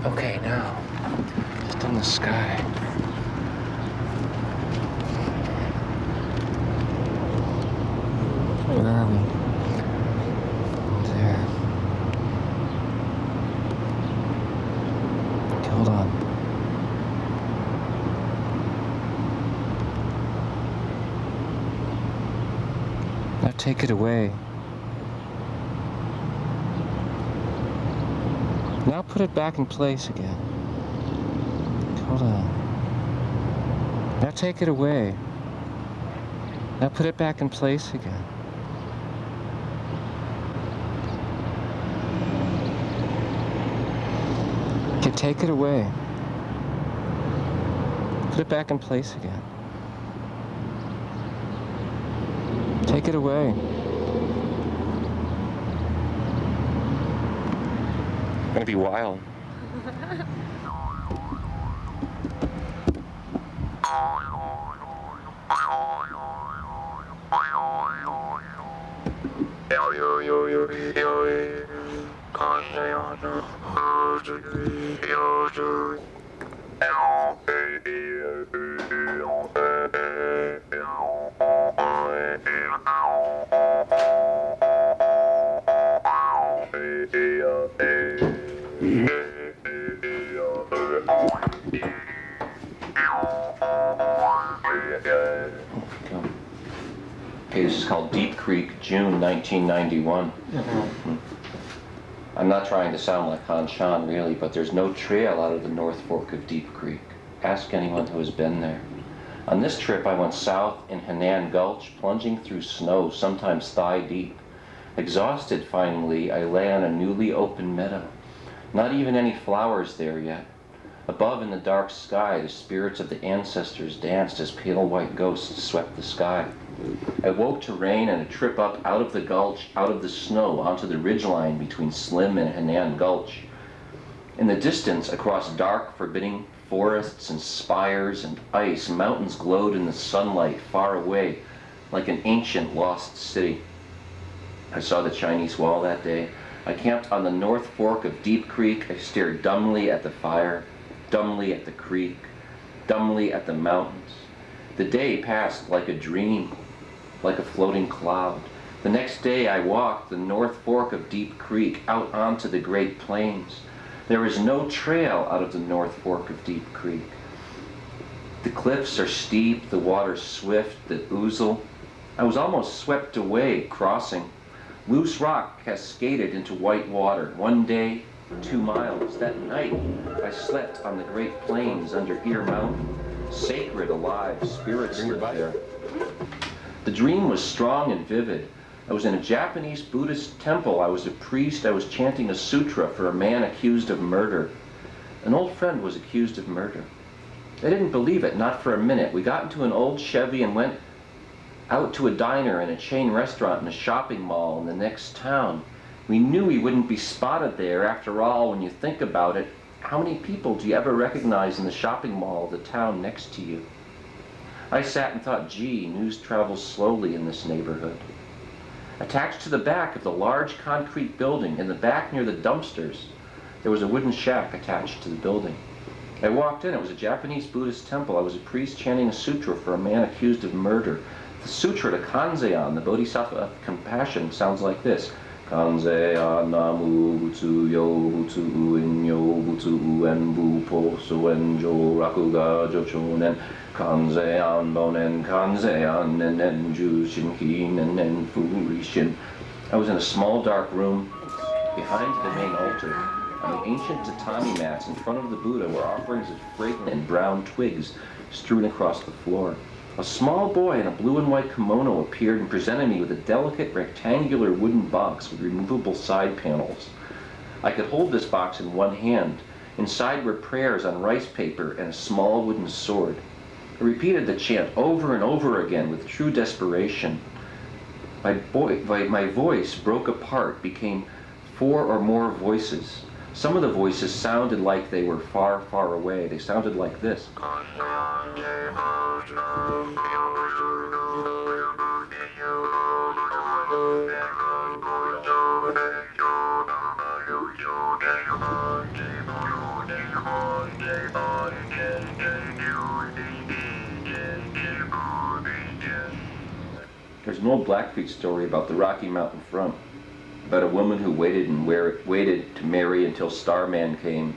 Okay, now, just in the sky. Where are we? There. Okay, hold on. Now take it away. Now put it back in place again. Hold on. Now take it away. Now put it back in place again. Okay, take it away. Put it back in place again. Take it away. It's gonna be wild. Okay, this is called Deep Creek, June 1991. I'm not trying to sound like Han Shan, really, but there's no trail out of the North Fork of Deep Creek. Ask anyone who has been there. On this trip, I went south in Henan Gulch, plunging through snow, sometimes thigh-deep. Exhausted, finally, I lay on a newly opened meadow. Not even any flowers there yet. Above in the dark sky, the spirits of the ancestors danced as pale white ghosts swept the sky. I woke to rain and a trip up out of the gulch, out of the snow, onto the ridgeline between Slim and Henan Gulch. In the distance, across dark, forbidding forests and spires and ice, mountains glowed in the sunlight far away, like an ancient lost city. I saw the Chinese Wall that day. I camped on the North Fork of Deep Creek. I stared dumbly at the fire, dumbly at the creek, dumbly at the mountains. The day passed like a dream, like a floating cloud. The next day I walked the North Fork of Deep Creek out onto the Great Plains. There is no trail out of the North Fork of Deep Creek. The cliffs are steep, the water swift, the ouzel. I was almost swept away crossing. Loose rock cascaded into white water. One day, 2 miles. That night, I slept on the Great Plains under Ear Mountain. Sacred, alive, spirits live there. The dream was strong and vivid. I was in a Japanese Buddhist temple. I was a priest. I was chanting a sutra for a man accused of murder. An old friend was accused of murder. I didn't believe it, not for a minute. We got into an old Chevy and went out to a diner and a chain restaurant and a shopping mall in the next town. We knew we wouldn't be spotted there. After all, when you think about it, how many people do you ever recognize in the shopping mall of the town next to you? I sat and thought, gee, news travels slowly in this neighborhood. Attached to the back of the large concrete building, in the back near the dumpsters, there was a wooden shack attached to the building. I walked in. It was a Japanese Buddhist temple. I was a priest chanting a sutra for a man accused of murder. The sutra to Kanzeon, the Bodhisattva of compassion, sounds like this. Kanzeon namu butsu yo butsu in yo butsu en bu po so en jo rakuga jochonen Kanzeon bonen Kanzeon nen ju shinkin nen furishin. I was in a small dark room behind the main altar. On the ancient tatami mats in front of the Buddha were offerings of fragrant and brown twigs strewn across the floor. A small boy in a blue and white kimono appeared and presented me with a delicate rectangular wooden box with removable side panels. I could hold this box in one hand. Inside were prayers on rice paper and a small wooden sword. I repeated the chant over and over again with true desperation. My voice broke apart, became 4 or more voices. Some of the voices sounded like they were far, far away. They sounded like this. There's an old Blackfeet story about the Rocky Mountain front, about a woman who waited to marry until Starman came.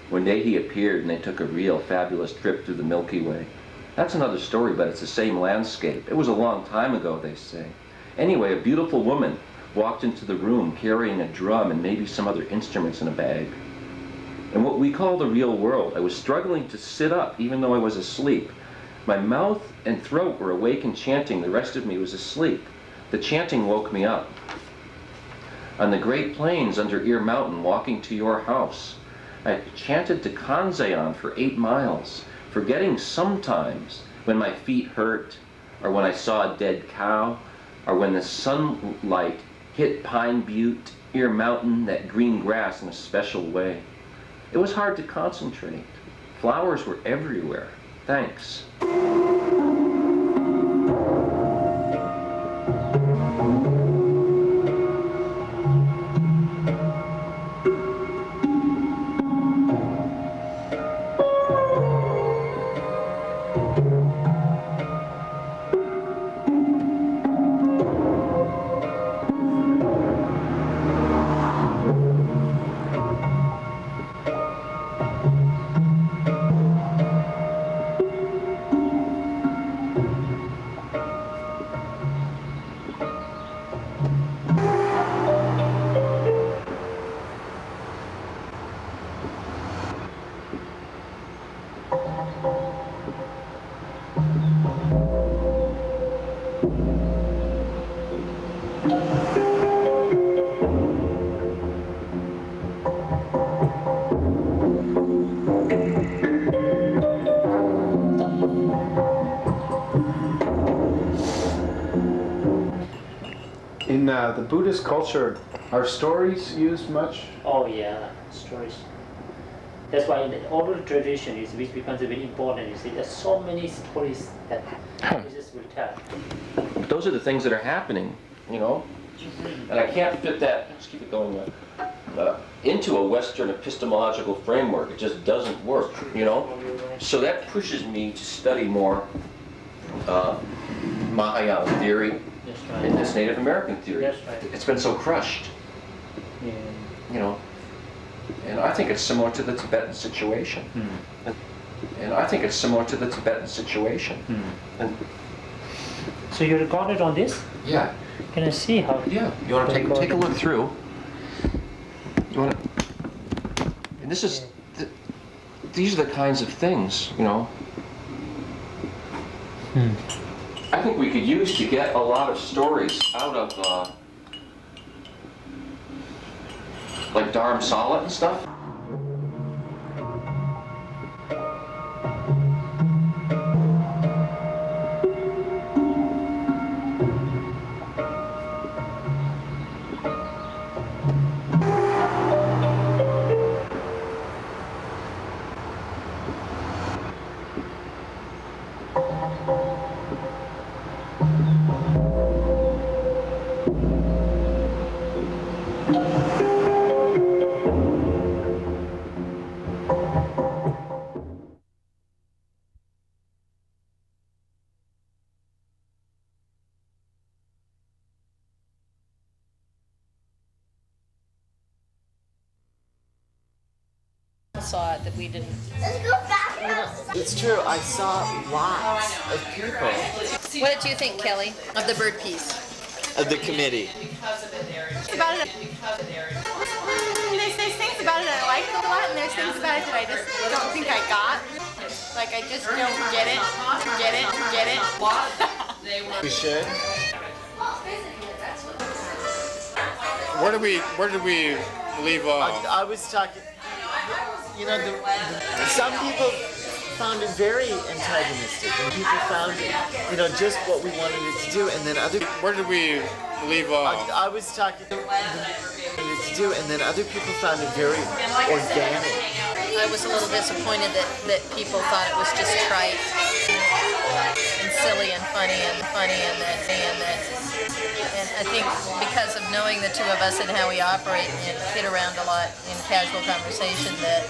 One day he appeared and they took a real fabulous trip through the Milky Way. That's another story, but it's the same landscape. It was a long time ago, they say. Anyway, a beautiful woman walked into the room carrying a drum and maybe some other instruments in a bag. In what we call the real world, I was struggling to sit up even though I was asleep. My mouth and throat were awake and chanting. The rest of me was asleep. The chanting woke me up. On the Great Plains under Ear Mountain, walking to your house, I chanted to Kanzeon for 8 miles, forgetting sometimes when my feet hurt, or when I saw a dead cow, or when the sunlight hit Pine Butte, Ear Mountain, that green grass in a special way. It was hard to concentrate. Flowers were everywhere. Thanks. In the Buddhist culture, are stories used much? Oh yeah, stories. That's why in the oral tradition, which becomes very important. You see, there's so many stories that Jesus will tell. Those are the things that are happening, you know? And I can't fit that, let's keep it going, into a Western epistemological framework. It just doesn't work, you know? So that pushes me to study more Mahayana theory and this Native American theory. That's right. It's been so crushed, Yeah. you know? And I think it's similar to the Tibetan situation. And I think it's similar to the Tibetan situation. And So you recorded on this? yeah. Can I see how? Yeah, you want to take a look through. You want to, and this is, these are the kinds of things, you know. I think we could use to get a lot of stories out of, like Dharamsala and stuff. Saw it that we didn't. It's true, I saw lots of people What did you think, Kelly, of the bird piece? of the committee. About it. There's things about it I like a lot, and there's things about it that I just don't think I got. Like I just don't get it. Get it. We should. Where did we leave off? I was talking, you know, some people found it very antagonistic, and people found it, you know, just what we wanted it to do, and then other. Where did we leave off? I was talking to do, and then other people found it very organic. I was a little disappointed that people thought it was just trite and silly and funny and that. And I think because of knowing the two of us and how we operate and kid around a lot in casual conversation, that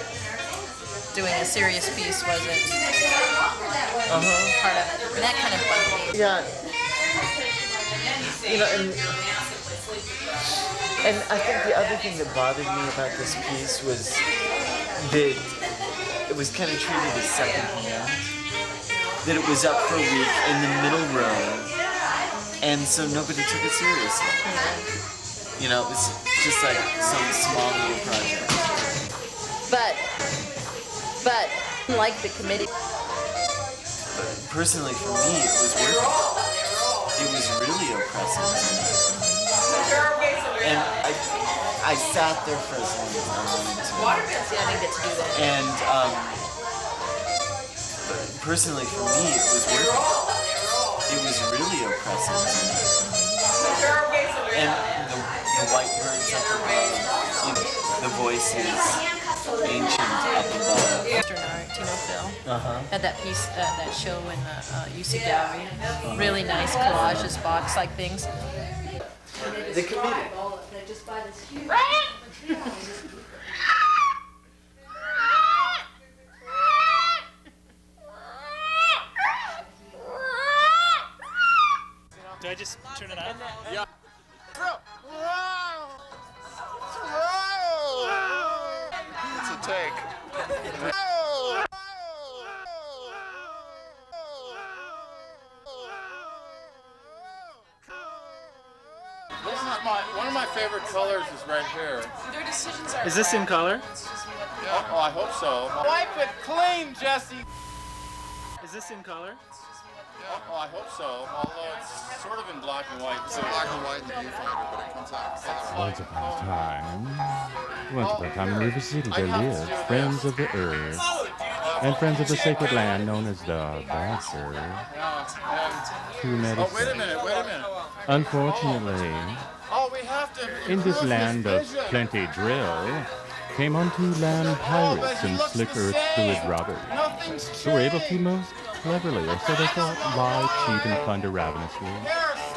doing a serious piece wasn't part of it. And that kind of bugged me. Yeah. you know, and I think the other thing that bothered me about this piece was that it was kind of treated as secondhand. That it was up for a week in the middle row, and so nobody took it seriously. You know, it was just like some small little project. But like the committee. But personally, for me, it was worth it. It was really oppressive to me. And I sat there for as long as I wanted to. See, I didn't get to do that. And but personally, for me, it was worth it. It was really oppressive to me. And the white birds up above, you know, the voices, ancient up above. Western art, you know, Phil. Had that piece, that show in the UC Gallery. Really nice collages, box-like things. The committee. Do I just turn it on? Yeah. It's a take. This is one of my favorite colors is right here. Is this in color? Yeah. Oh, I hope so. Wipe it clean, Jesse. Is this in color? Oh, I hope so. Although it's sort of in black and white. It's in black and white in the viewfinder, but it comes out in color. Once upon a time in River City, there lived friends of the earth and friends of the sacred land known as the Backer, who met Oh, wait a minute. Unfortunately, Oh, we have to. in this improve land of vision. plenty drill, came unto land pirates and slick earth fluid robbers, Nothing's who were able to changed. most cleverly, or so they thought, lie, cheat, and plunder ravenously.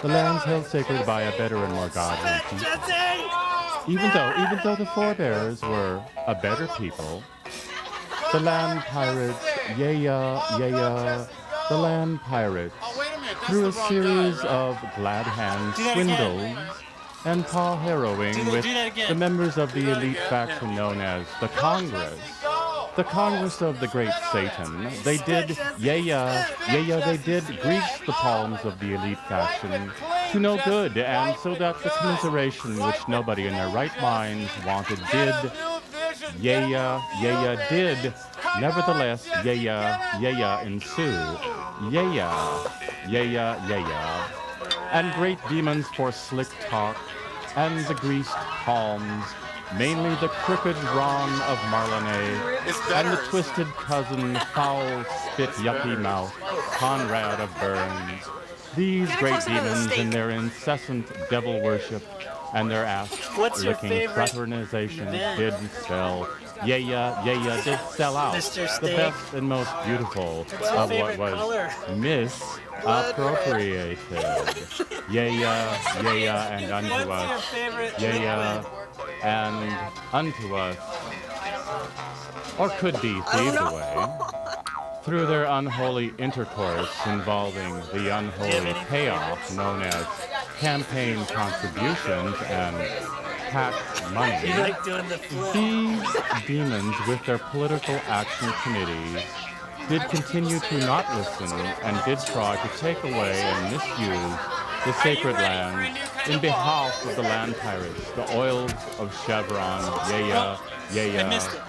The lands held sacred by a better and more godly people. Even though the forebears were a better people, the land pirates, the land pirates, Oh, wait a minute. That's through the a wrong series guy, right? of glad hand Do that again. swindles and paw harrowing Do with that again. the members of the elite faction known as the Congress. The Congress of the Great Satan. They did, they did grease the palms of the elite faction to no good, and so that the commiseration which nobody in their right minds wanted did, did, nevertheless, ensue, and great demons for slick talk, and the greased palms, mainly the crooked wrong of Marlene, and the twisted cousin, foul spit yucky mouth, Conrad of Burns. These great demons in their incessant devil worship and their What's your ass-licking favorite fraternization event? did sell. Did sell out Mr. the Steak. best and most beautiful your of what favorite was color? misappropriated. And unto What's your us. favorite And unto us. Or could be thieves away. Through their unholy intercourse involving the unholy payoff known as campaign contributions and tax money. You like doing the flip? These demons, with their political action committees, did continue to not listen and did try to take away and misuse the sacred land in behalf of the land pirates, the oils of Chevron, I missed it.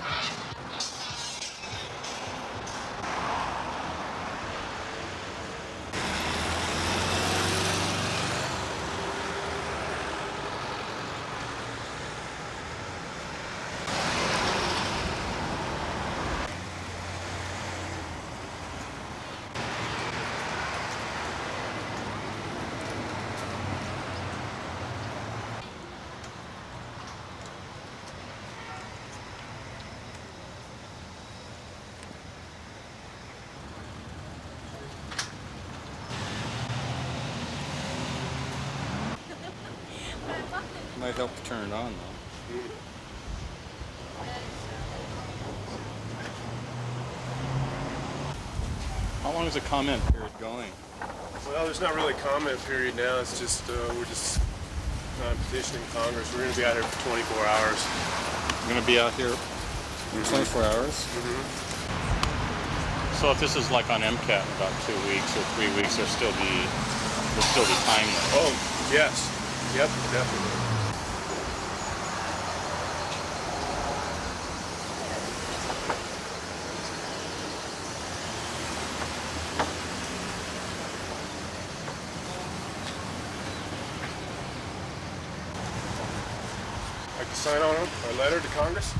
Might help to turn it on though. How long is the comment period going? Well, there's not really a comment period now. It's just, we're just petitioning Congress. We're going to be out here for 24 hours. We're going to be out here for 24 hours? So if this is like on MCAT in about 2 weeks or 3 weeks, there'll still be time left. Oh, yes. Yep, definitely. Like to sign on our letter to Congress?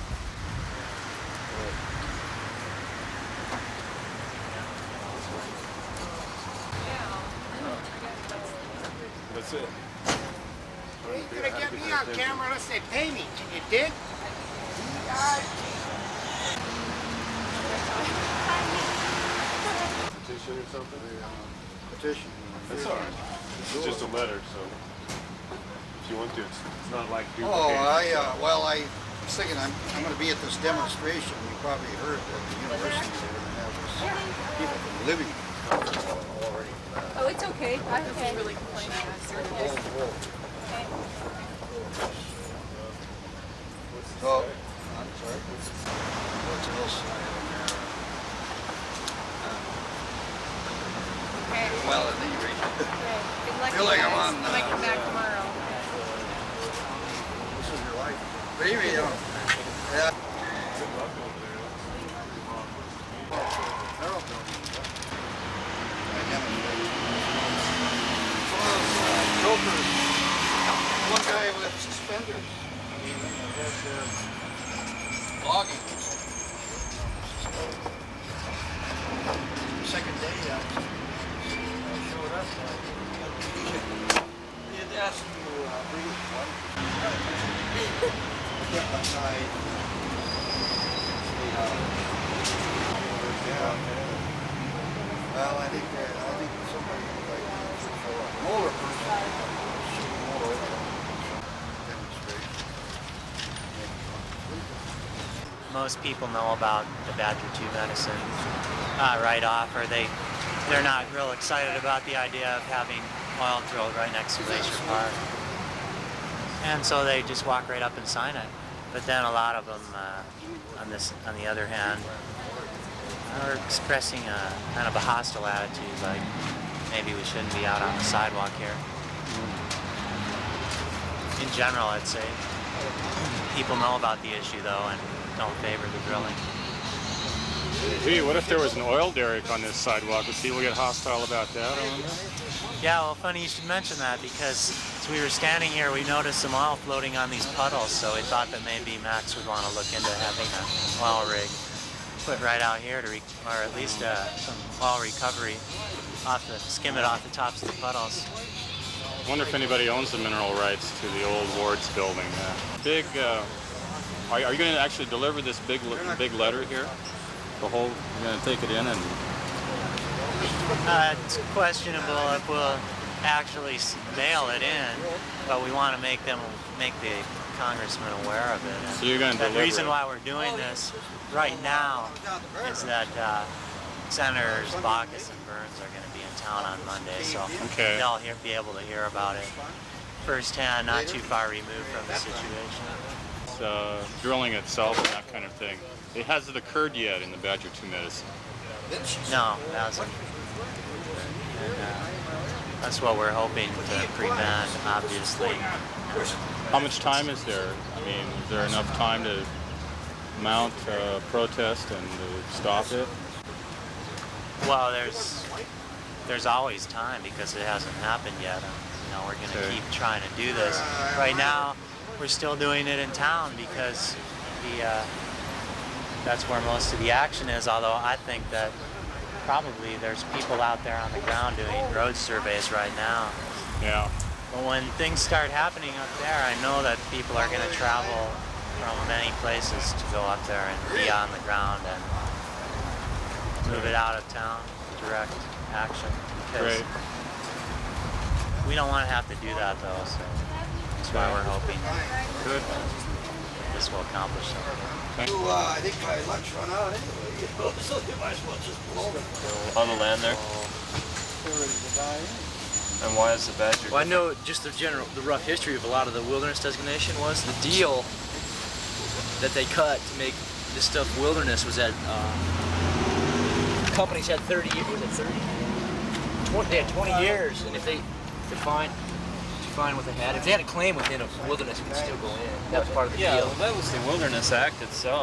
That's it. You could have get me on camera unless they pay me. You did? Petition or something? Petition. That's all right. It's just a letter, so if you want to, it's not like duplicating. Oh, I was thinking I'm going to be at this demonstration. You probably heard that the university they're going to have this people from living already. Oh, it's okay. I was really complaining. Oh, I'm sorry. What's else? Okay. Well, at any rate. Good luck, I feel like I'm on. I might come back tomorrow. This is your life. Baby, yeah. One guy with suspenders. Logging. Second day, I showed up. He had asked him to bring his wife. Step aside. Well, I think somebody like for a motor person should motor demonstration. Most people know about the Badger 2 medicine right off, or they're not real excited about the idea of having oil drilled right next to Glacier Park. And so they just walk right up and sign it. But then a lot of them, on the other hand, are expressing a kind of a hostile attitude, like maybe we shouldn't be out on the sidewalk here. In general, I'd say people know about the issue though and don't favor the drilling. Gee, what if there was an oil derrick on this sidewalk? Would people get hostile about that, I wonder? Yeah, well, funny you should mention that, because as we were standing here, we noticed some oil floating on these puddles, so we thought that maybe Max would want to look into having an oil rig put right out here, or at least some oil recovery, skim it off the tops of the puddles. I wonder if anybody owns the mineral rights to the old Ward's building. Are you going to actually deliver this big letter here? You're going to take it in and... It's questionable if we'll actually mail it in, but we want to make the congressman aware of it. So you're going to deliver the reason it. why we're doing this right now is that Senators Baucus and Burns are going to be in town on Monday, so they'll be able to hear about it firsthand, not too far removed from the situation. Drilling itself and that kind of thing. It hasn't occurred yet in the Badger 2 medicine. No, it hasn't. And, that's what we're hoping to prevent, obviously. How much time is there? I mean, is there enough time to mount a protest and to stop it? Well, there's always time because it hasn't happened yet. We're going to keep trying to do this. Right now, we're still doing it in town because that's where most of the action is, although I think that probably there's people out there on the ground doing road surveys right now. Yeah. But when things start happening up there, I know that people are going to travel from many places to go up there and be on the ground and move it out of town, direct action. Because we don't want to have to do that though, so that's why we're hoping this will accomplish something. I think my lunch run out anyway, so you might as well just blow it. On the land there? They're ready to die. And why is the badger? Well, I know just the rough history of a lot of the wilderness designation was the deal that they cut to make this stuff wilderness was that companies had 30 years. Was it 30? 20, they had 20 years, and if they define what they had, if they had a claim within a wilderness, it could still go in. That was part of the deal. Yeah, well, that was the Wilderness Act itself.